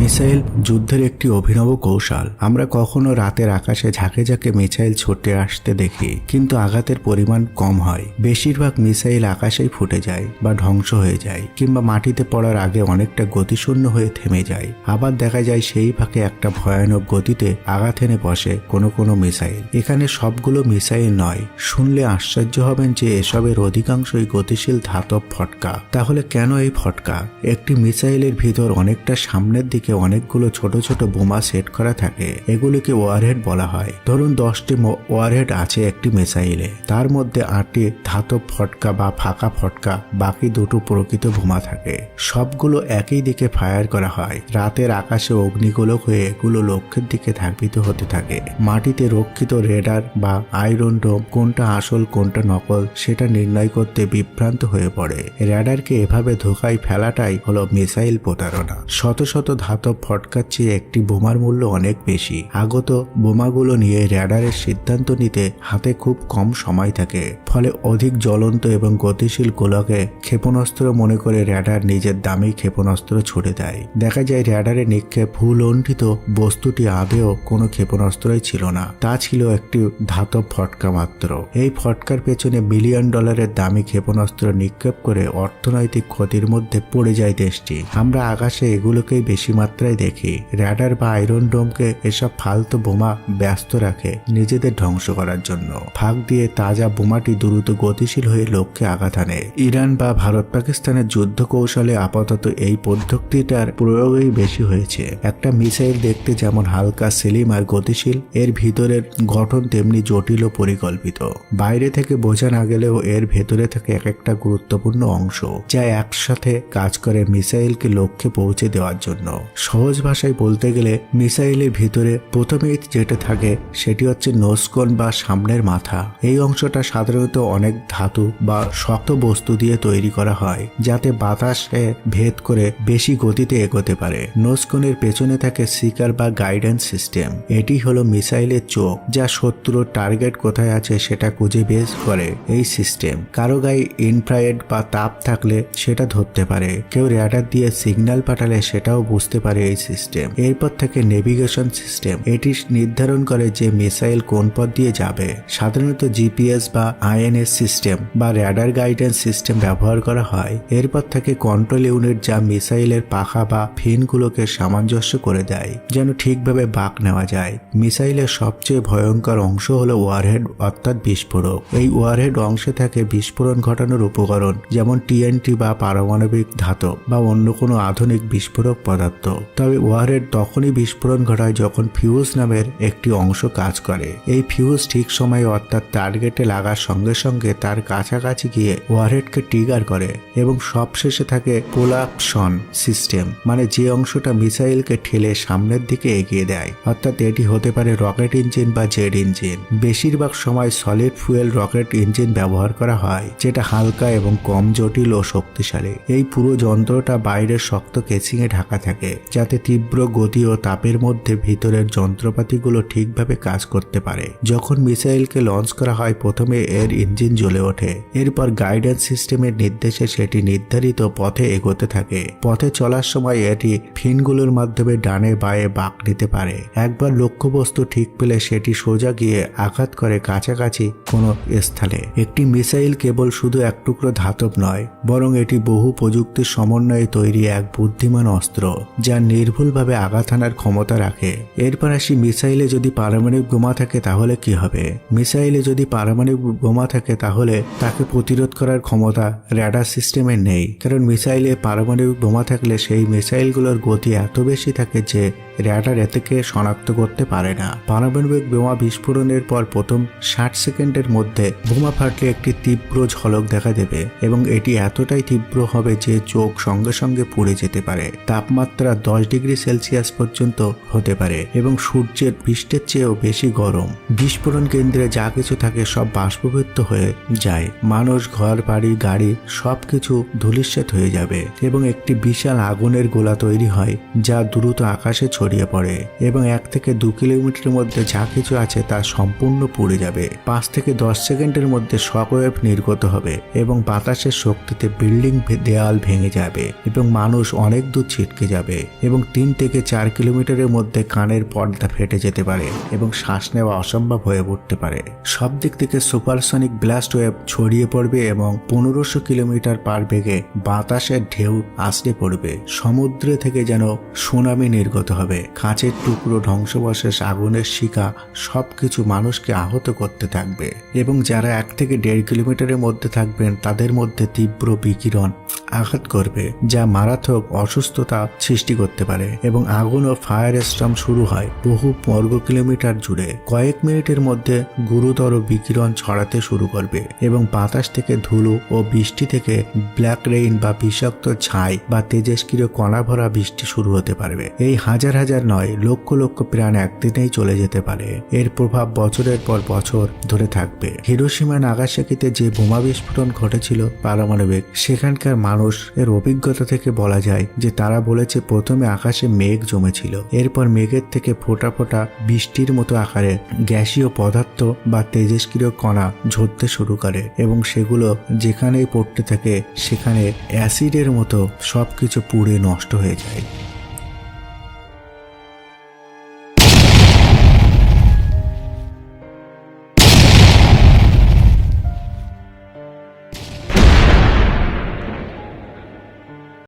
Missile যুদ্ধের একটি অভিনব কৌশল। আমরা কখনো রাতের আকাশে ঝাঁকে ঝাঁকে মিসাইল ছুটে আসতে দেখি, কিন্তু আঘাতের পরিমাণ কম হয়। বেশিরভাগ মিসাইল আকাশেই ফুটে যায় বা ধ্বংস হয়ে যায়, কিংবা মাটিতে পড়ার আগে অনেকটা গতিশূন্য হয়ে থেমে যায়। আবার দেখা যায় সেই ফাঁকে একটা ভয়ানক গতিতে আঘাত এনে বসে কোনো কোনো মিসাইল। এখানে সবগুলো মিসাইল নয়। শুনলে আশ্চর্য হবেন যে এসবের অধিকাংশই গতিশীল ধাতব ফটকা। তাহলে কেন এই ফটকা? একটি মিসাইলের ভিতর অনেকটা সামনের দিকে অনেকগুলো ছোট ছোট বোমা সেট করা থাকে। এগুলিকে ওয়ারহেড বলা হয়। ধরুন 10টি ওয়ারহেড আছে একটি মিসাইলে, তার মধ্যে 8টি ধাতব ফটকা বা ফাঁকা ফটকা, বাকি দুটো প্রকৃত বোমা থাকে। সবগুলো একই দিকে ফায়ার করা হয়। রাতের আকাশে অগ্নিগোলক হয়ে এগুলো লক্ষ্যের দিকে ধাবিত হতে থাকে। মাটিতে রক্ষিত রেডার বা আয়রন ডোম কোনটা আসল কোনটা নকল সেটা নির্ণয় করতে বিভ্রান্ত হয়ে পড়ে। রেডারকে এভাবে ধোঁকায় ফেলাটাই হলো মিসাইল প্রতারণা। শত শত ধাতব ফটকার চেয়ে একটি বোমার মূল্য অনেক বেশি। আগত বোমাগুলো নিয়ে রেডারের সিদ্ধান্ত নিতে হাতে খুব কম সময় থাকে, ফলে অধিক জ্বলন্ত এবং গতিশীল গোলকে ক্ষেপণাস্ত্র মনে করে রেডার নিজের দামি ক্ষেপণাস্ত্র ছুড়ে দেয়। দেখা যায় রেডারে নিক্ষেপ ভুলণ্ঠিত বস্তুটি আদেও কোনো ক্ষেপণাস্ত্রই ছিল না, তা ছিল একটি ধাতব ফটকা মাত্র। এই ফটকার পেছনে $1 বিলিয়ন দামি ক্ষেপণাস্ত্র নিক্ষেপ করে অর্থনৈতিক ক্ষতির মধ্যে পড়ে যায় দেশটি। আমরা আকাশে এগুলোকেই বেশি মাত্রায় দেখি। রেডার বা আয়রন ডোমকে এসব ফালতু বোমা ব্যস্ত রাখে নিজেদের ধ্বংস করার জন্য। ফাঁক দিয়ে তাজা বোমাটি দ্রুত গতিশীল হয়ে লক্ষ্যে আঘাত আনে। ইরান বা ভারত পাকিস্তানের যুদ্ধ কৌশলে আপাতত এই পদ্ধতিটার প্রয়োগই বেশি হয়েছে। একটা মিসাইল দেখতে যেমন হালকা স্লিম আর গতিশীল, এর ভিতরের গঠন তেমনি জটিল ও পরিকল্পিত। বাইরে থেকে বোঝা না গেলেও এর ভেতরে থাকে এক একটা গুরুত্বপূর্ণ অংশ, যা একসাথে কাজ করে মিসাইলকে লক্ষ্যে পৌঁছে দেওয়ার জন্য। সহজ ভাষায় বলতে গেলে মিসাইলের ভিতরে প্রথমেই যেটা থাকে সেটি হচ্ছে নোজকোন বা সামনের মাথা। এই অংশটা সাধারণত অনেক ধাতু বা শক্ত বস্তু দিয়ে তৈরি করা হয়, যাতে বাতাসে ভেদ করে বেশি গতিতে এগোতে পারে। নোজকোনের পেছনে থাকে সিকার বা গাইডেন্স সিস্টেম। এটি হলো মিসাইলের চোখ, যা শত্রুর টার্গেট কোথায় আছে সেটা খুঁজে বের করে এই সিস্টেম। কারো গায়ে ইনফ্রারেড বা তাপ থাকলে সেটা ধরতে পারে। কেউ রেডার দিয়ে সিগন্যাল পাঠালে সেটাও বুঝতে পারে এই সিস্টেম। এরপর থেকে নেভিগেশন সিস্টেম। এটি নির্ধারণ করে যে মিসাইল কোন পথ দিয়ে যাবে। সাধারণত জিপিএস বা আইএনএস সিস্টেম বা রেডার গাইডেন্স সিস্টেম ব্যবহার করা হয়। এরপর থেকে কন্ট্রোল ইউনিট, যা মিসাইলের পাখা বা ফিনগুলোকে সামঞ্জস্য করে দেয় যেন ঠিকভাবে বাঁক নেওয়া যায়। মিসাইলের সবচেয়ে ভয়ঙ্কর অংশ হলো ওয়ারহেড অর্থাৎ বিস্ফোরক। এই ওয়ারহেড অংশে থাকে বিস্ফোরণ ঘটানোর উপকরণ, যেমন টিএনটি বা পারমাণবিক ধাতব বা অন্য কোনো আধুনিক বিস্ফোরক পদার্থ। তবে ওয়ারহেড তখনই বিস্ফোরণ ঘটায় যখন ফিউজ নামের একটি অংশ কাজ করে। এই ফিউজ ঠিক সময়ে অর্থাৎ টার্গেটে লাগার সঙ্গে সঙ্গে তার কাছাকাছি গিয়ে ওয়ারহেডকে ট্রিগার করে। এবং সবশেষে থাকে প্রোলাপশন সিস্টেম, মানে যে অংশটা মিসাইলকে ঠেলে সামনের দিকে এগিয়ে দেয়। অর্থাৎ এটি হতে পারে রকেট ইঞ্জিন বা জেট ইঞ্জিন। বেশিরভাগ সময় সলিড ফুয়েল রকেট ইঞ্জিন ব্যবহার করা হয়, যেটা হালকা এবং কম জটিল ও শক্তিশালী। এই পুরো যন্ত্রটা বাইরের শক্ত কেসিংয়ে ঢাকা থাকে, যাতে তীব্র গতি ও তাপের মধ্যে ভিতরের যন্ত্রপাতিগুলো ঠিকভাবে কাজ করতে পারে। যখন মিসাইলকে লঞ্চ করা হয় প্রথমে এর ইঞ্জিন জ্বলে ওঠে। এরপর গাইডেন্স সিস্টেমের নির্দেশে সেটি নির্ধারিত পথে এগোতে থাকে। পথে চলার সময় এটি ফিনগুলোর মাধ্যমে ডানে বাঁয়ে বাঁক নিতে পারে। একবার লক্ষ্যবস্তু ঠিক পেলে সেটি সোজা গিয়ে আঘাত করে কাছাকাছি কোনো স্থানে। একটি মিসাইল কেবল শুধু এক টুকরো ধাতব নয়, বরং এটি বহু প্রযুক্তির সমন্বয়ে তৈরি এক বুদ্ধিমান অস্ত্র, যা নির্ভুলভাবে আঘাত হানার ক্ষমতা রাখে। এরপর আসি মিসাইলে যদি পারমাণবিক বোমা থাকে তাহলে কি হবে। মিসাইলে যদি পারমাণবিক বোমা থাকে তাহলে তাকে প্রতিরোধ করার ক্ষমতা রেডার সিস্টেমের নেই, কারণ মিসাইলে পারমাণবিক বোমা থাকলে সেই মিসাইলগুলোর গতি এত বেশি থাকে যে রেডার এটাকে শনাক্ত করতে পারে না। পারমাণবিক বোমা বিস্ফোরণের পর প্রথম 60 সেকেন্ডের মধ্যে বোমা ফাটলে একটি তীব্র ঝলক দেখা দেবে এবং এটি এতটাই তীব্র হবে যে চোখ সঙ্গে সঙ্গে পুড়ে যেতে পারে। তাপমাত্রা 10 ডিগ্রি সেলসিয়াস পর্যন্ত হতে পারে এবং সূর্যের পৃষ্ঠের চেয়েও বেশি গরম। বিস্ফোরণ কেন্দ্রে যা কিছু থাকে সব বাষ্পীভূত হয়ে যায়। মানুষ, ঘর বাড়ি, গাড়ি সবকিছু ধূলিসাৎ হয়ে যাবে এবং একটি বিশাল আগুনের গোলা তৈরি হয়, যা দ্রুত আকাশে ছড়িয়ে পড়ে এবং 1 থেকে 2 কিলোমিটারের মধ্যে যা কিছু আছে তা সম্পূর্ণ পুড়ে যাবে। 5 থেকে 10 সেকেন্ডের মধ্যে শকওয়েভ নির্গত হবে এবং বাতাসের শক্তিতে বিল্ডিং দেয়াল ভেঙে যাবে এবং মানুষ অনেক দূর ছিটকে যাবে। এবং 3 থেকে 4 কিলোমিটারের মধ্যে কানের পর্দা ফেটে যেতে পারে এবং শ্বাস নেওয়া অসম্ভব হয়ে উঠতে পারে। সব দিক থেকে সুপারসনিক ব্লাস্ট ওয়েভ ছড়িয়ে পড়বে এবং 1500 কিলোমিটার পার বেগে বাতাসের ঢেউ আসতে পড়বে। সমুদ্র থেকে যেন সুনামি নির্গত হবে। কাঁচের টুকরো, ধ্বংসবশেষ, আগুনের শিখা সবকিছু মানুষকে আহত করতে থাকবে এবং যারা 1 থেকে 1.5 কিলোমিটারের মধ্যে থাকবেন তাদের মধ্যে তীব্র বিকিরণ আঘাত করবে, যা মারাত্মক অসুস্থতা সৃষ্টি করতে পারে এবং আগুন ও ফায়ার স্টর্ম শুরু হয় বহু বর্গ কিলোমিটার জুড়ে। কয়েক মিনিটের মধ্যে গুরুতর বিকিরণ ছড়াতে শুরু করবে এবং বাতাস থেকে ধুলো ও বৃষ্টি থেকে ব্ল্যাক রেইন বা বিষাক্ত ছাই বা তেজস্ক্রিয় কণা ভরা বৃষ্টি শুরু হতে পারবে। এই হাজার হাজার নয়, লক্ষ লক্ষ প্রাণ একদিনেই চলে যেতে পারে। এর প্রভাব বছরের পর বছর ধরে থাকবে। হিরোশিমা নাগাসাকিতে যে বোমা বিস্ফোরণ ঘটেছিল পারমাণবিক, সেখানকার মানুষ এর অভিজ্ঞতা থেকে বলা যায় যে তারা বলেছে প্রথমে আকাশে মেঘ জমেছিল, এরপর মেঘের থেকে ফোঁটা ফোঁটা বৃষ্টির মতো আকারে গ্যাসীয় পদার্থ বা তেজস্ক্রিয় কণা ঝরতে শুরু করে এবং সেগুলো যেখানেই পড়তে থাকে সেখানে অ্যাসিডের মতো সবকিছু পুড়ে নষ্ট হয়ে যায়।